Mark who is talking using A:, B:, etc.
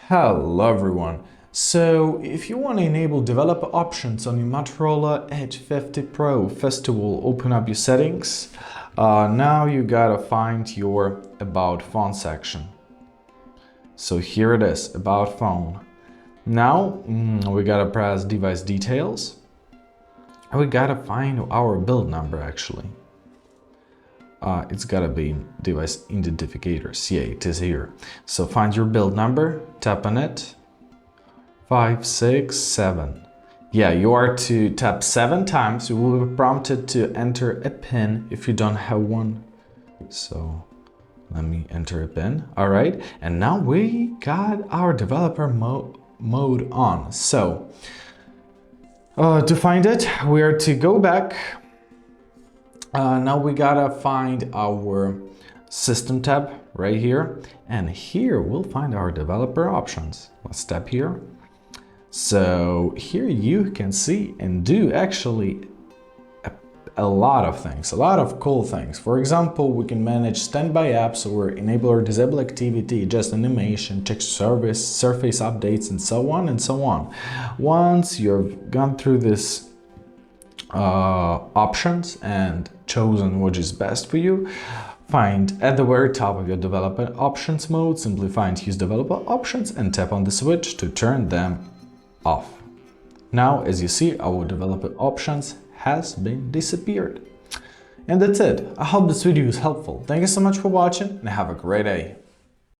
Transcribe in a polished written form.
A: Hello everyone. So if you want to enable developer options on your Motorola Edge 50 Pro, first of all, open up your settings. Now you gotta find your About Phone section. So here it is, About Phone. Now we gotta press Device Details. And we gotta find our build number actually. It's gotta be device identifiers. Yeah, it is here. So find your build number, tap on it. 5, 6, 7. Yeah, you are to tap 7 times. You will be prompted to enter a PIN if you don't have one. So let me enter a PIN. All right, and now we got our developer mode on. So to find it, we are to go back. Now we gotta find our system tab right here, and here we'll find our developer options. Let's tap here. So here you can see and do actually a lot of things, a lot of cool things. For example, we can manage standby apps or enable or disable activity, just animation, text service, surface updates, and so on and so on. Once you've gone through this options and chosen what is best for you, find at the very top of your developer options mode, simply find use developer options and tap on the switch to turn them off. Now, as you see, our developer options has been disappeared. And that's it. I hope this video is helpful. Thank you so much for watching and have a great day.